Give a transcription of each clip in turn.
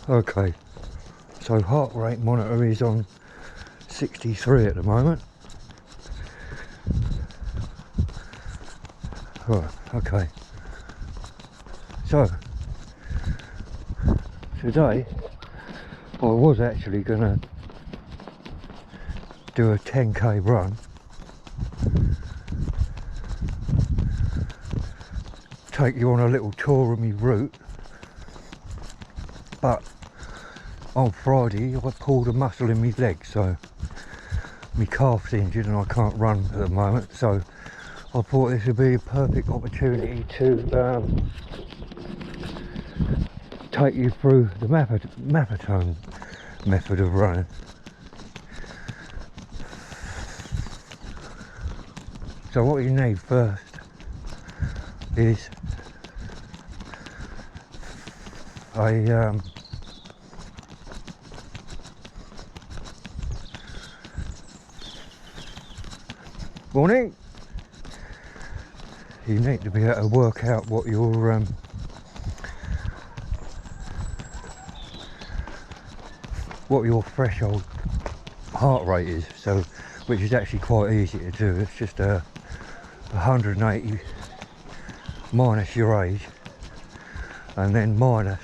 Okay, so heart rate monitor is on 63 at the moment. Right, okay. So, today I was actually going to do a 10k run. Take you on a little tour of my route. But on Friday I pulled a muscle in my leg, so my calf's injured and I can't run at the moment, so I thought this would be a perfect opportunity to take you through the Maffetone method of running. So what you need first is a morning. You need to be able to work out what your threshold heart rate is, so which is actually quite easy to do. It's just 180 minus your age and then minus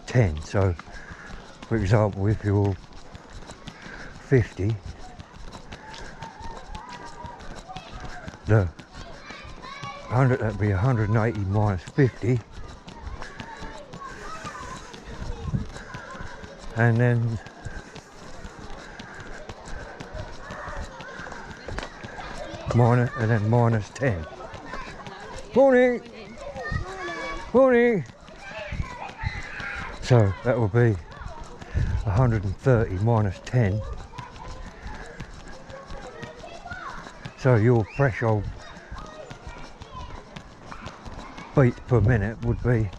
10. So for example, if you're 50, that'd be 180 minus 50, and then minus 10. Morning. Morning. So that will be 130 minus 10. So your threshold beats per minute would be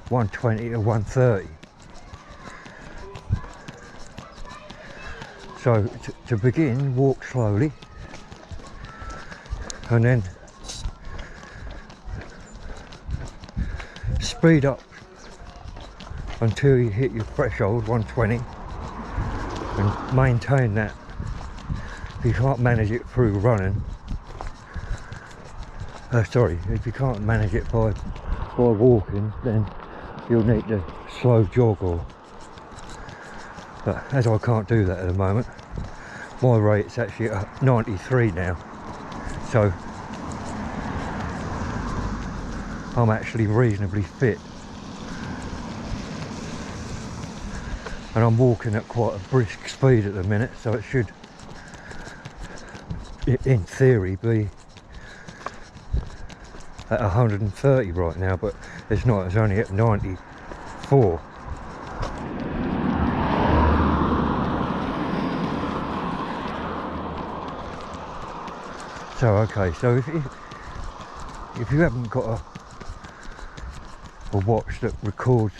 120 to 130. So to begin, walk slowly and then speed up until you hit your threshold 120 and maintain that. If you can't manage it through running, if you can't manage it by walking, then you'll need to slow jog, but as I can't do that at the moment, my rate's actually at 93 now, so I'm actually reasonably fit, and I'm walking at quite a brisk speed at the minute, so it should, in theory, be at 130 right now, but it's not. It's only at 94. So okay, so if you haven't got a watch that records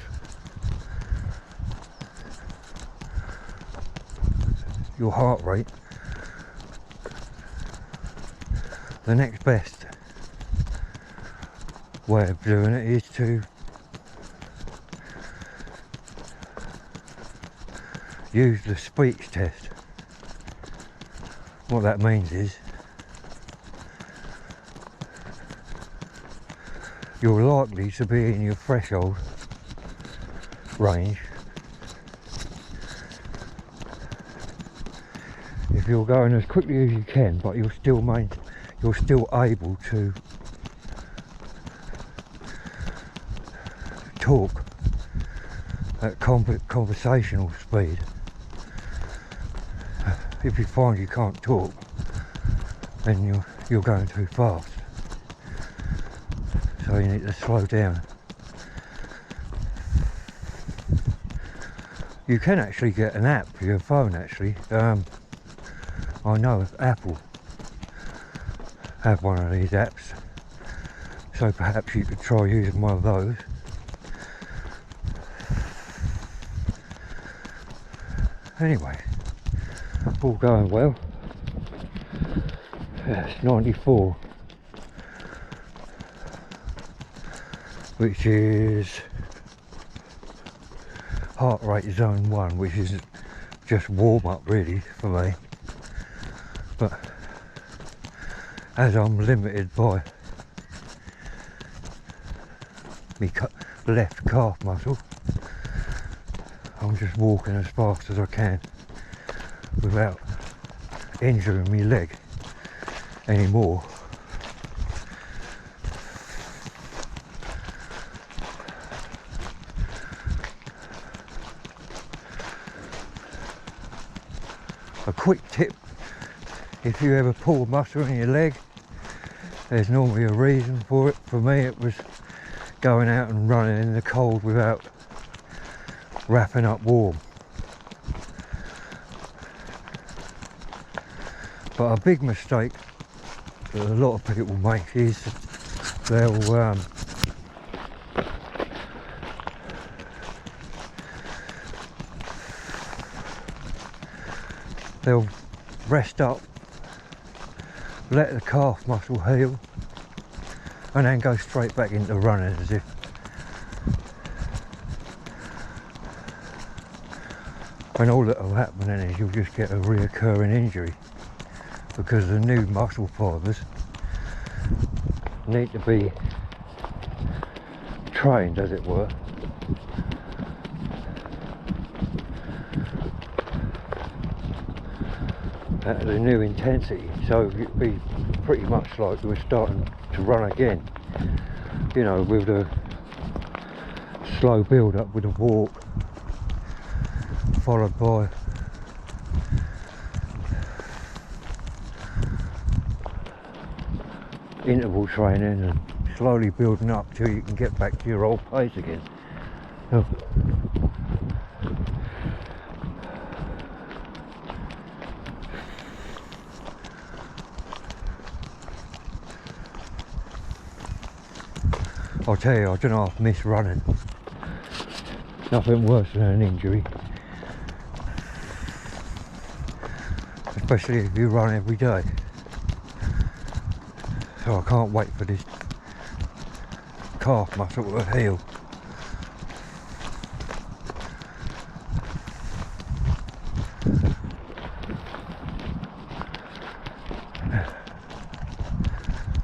your heart rate, the next best way of doing it is to use the speech test. What that means is you're likely to be in your threshold range if you're going as quickly as you can, but you're still able to talk at conversational speed. If you find you can't talk, then you're going too fast, so you need to slow down. You can actually get an app for your phone actually. I know Apple have one of these apps, so perhaps you could try using one of those. Anyway, all going well. Yes, 94, which is heart rate zone 1, which is just warm up really for me. But as I'm limited by my left calf muscle, I'm just walking as fast as I can without injuring my leg anymore. A quick tip: if you ever pull a muscle in your leg, there's normally a reason for it. For me, it was going out and running in the cold without wrapping up warm. But a big mistake that a lot of people make is they'll rest up, let the calf muscle heal, and then go straight back into running, as if when all that will happen then is you'll just get a reoccurring injury, because the new muscle fibres need to be trained, as it were, at the new intensity, so it'd be pretty much like we were starting to run again, you know, with the slow build up with a walk, followed by interval training and slowly building up till you can get back to your old pace again. So, I'll tell you, I don't know, I've missed running. Nothing worse than an injury. Especially if you run every day. So I can't wait for this calf muscle to heal.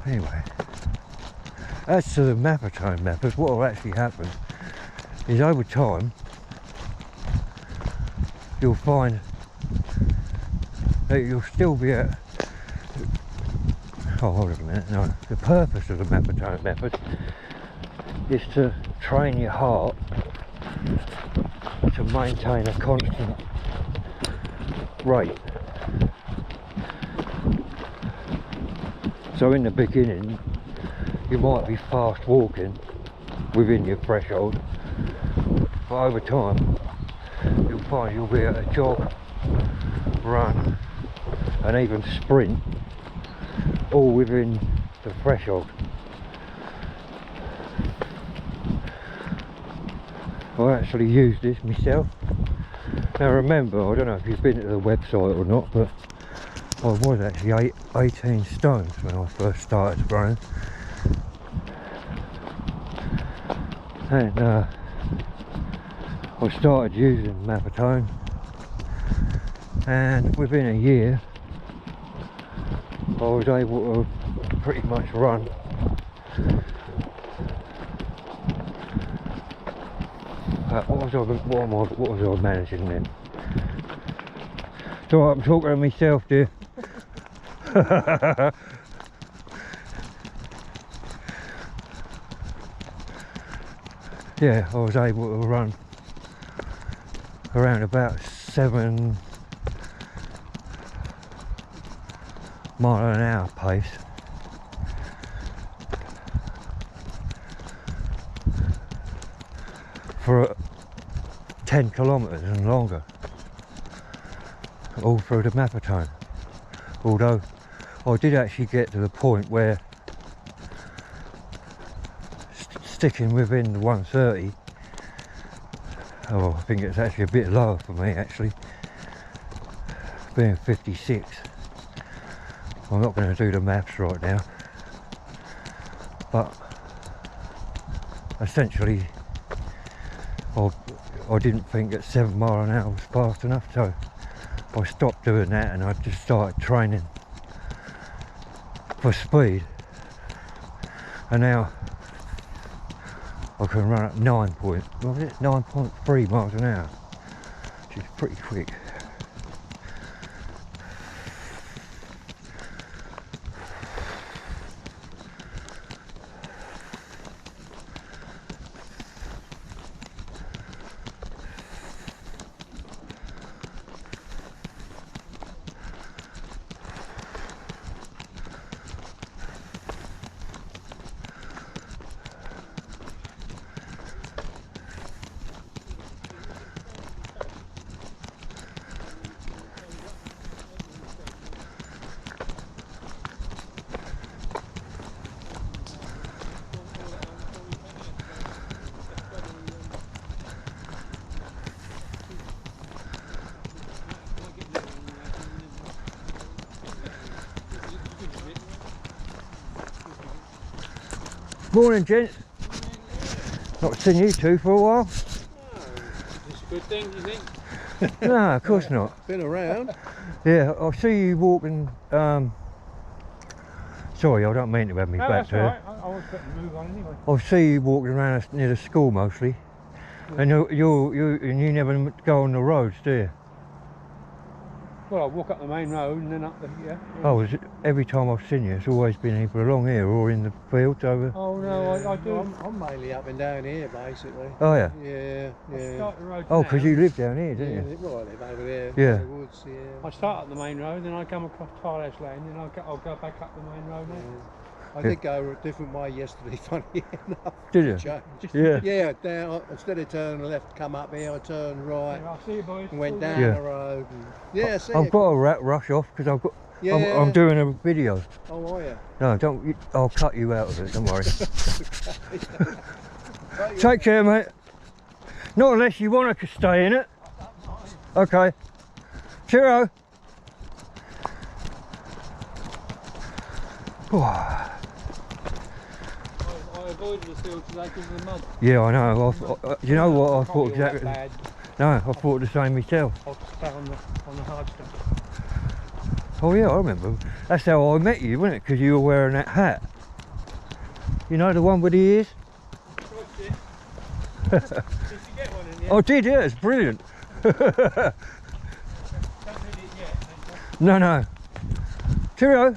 Anyway. As to the Maffetone method, what will actually happen is over time you'll find that you'll still be at, oh hold on a minute, no, the purpose of the Maffetone method is to train your heart to maintain a constant rate. So in the beginning you might be fast walking within your threshold, but over time you'll find you'll be at a jog, run and even sprint, all within the threshold. I actually use this myself. Now remember, I don't know if you've been to the website or not, but I was actually 18 stones when I first started running. And I started using Maffetone, and within a year I was able to pretty much run what was I managing then? So I'm talking to myself, dear. Yeah, I was able to run around about 7 mile an hour pace. For 10 kilometres and longer, all through the Maffetone. Although I did actually get to the point where sticking within the 130, oh, I think it's actually a bit lower for me actually, being 56. I'm not going to do the maths right now, but essentially I didn't think that 7 mile an hour was fast enough, so I stopped doing that and I just started training for speed, and now I can run at 9.3 miles an hour, which is pretty quick. Morning, gents. Not seen you two for a while. It's a good thing, you think? No, of course not. Been around. Yeah, I see you walking. Sorry, I don't mean to have me back to right. I was going to move on anyway. I see you walking around near the school mostly, and you never go on the roads, do you? Well, I walk up the main road and then up the Oh, is it, every time I've seen you, it's always been either along here or in the fields over. Oh no, I do. I'm mainly up and down here, basically. Oh yeah. Yeah. I start the road. Oh, because you live down here, don't you? Well, I live over there. Yeah. In the woods, yeah. I start up the main road, then I come across Tilehouse Lane, then I'll go back up the main road now. I did go a different way yesterday, funny enough. Did you? Changed. Yeah. Yeah, down, instead of turning left, come up here, I turned right Yeah, I'll see you boys. and went down Yeah. the road. And, yeah, see I've you. got to rush off because I've got. Yeah. I'm doing a video. Oh, are you? No, don't. I'll cut you out of it. Don't worry. Right, Take care, mate. Not unless you want to stay in it. Okay. Cheerio. I avoided the field today because of the mud. Yeah, I know. You know what? I Can't thought be all that exactly. bad. No, I thought the same myself. I'll stay on the hard stuff. Oh yeah, I remember. That's how I met you, wasn't it? Because you were wearing that hat. You know, the one with the ears? Did you get one in the end? I did, yeah, it's brilliant. Don't need it yet. No. Cheerio.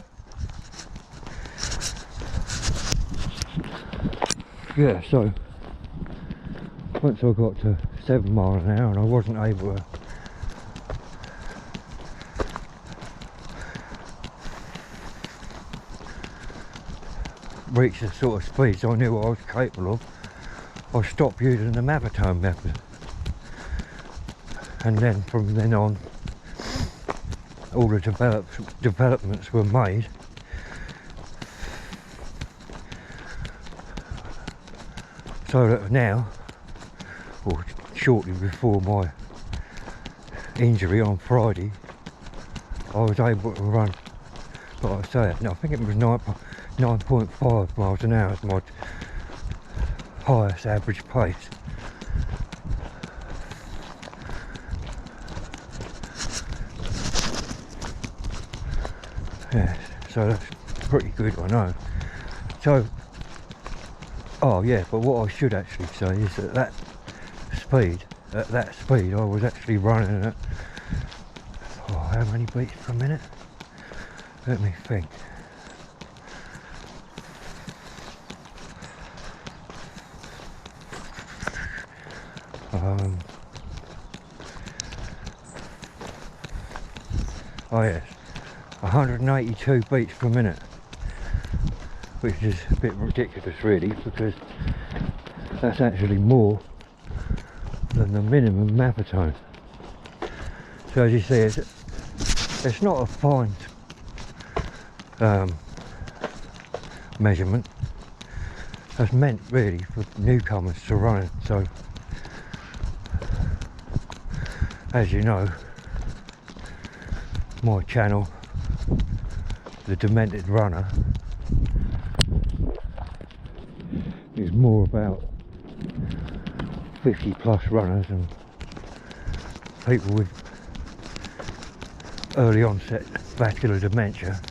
Yeah, so once I got to 7 miles an hour and I wasn't able to reach the sort of speeds I knew I was capable of, I stopped using the Maffetone Method, and then from then on all the developments were made. So that now, or shortly before my injury on Friday, I was able to run, like I say, I think it was 9.5 miles an hour as my highest average pace. Yeah, so that's pretty good, I know. So, oh yeah, but what I should actually say is that at that speed I was actually running at, oh, how many beats per minute? Let me think. Oh yes, 182 beats per minute, which is a bit ridiculous really, because that's actually more than the minimum Maffetone. So as you see, it's not a fine measurement. That's meant really for newcomers to run it. So as you know, my channel, The Demented Runner, is more about 50 plus runners and people with early onset vascular dementia.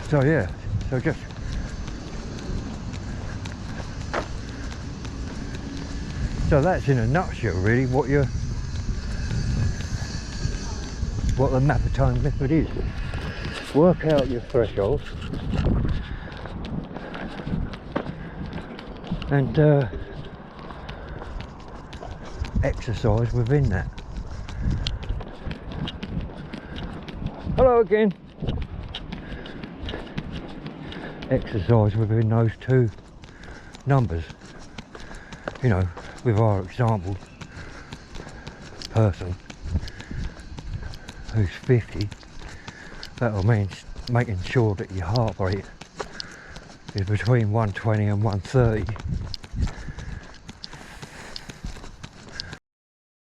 So yeah, so that's in a nutshell really what the Maffetone method is. Work out your threshold and exercise within that. Hello again. Exercise within those two numbers. You know, with our example person who's 50, that'll mean making sure that your heart rate is between 120 and 130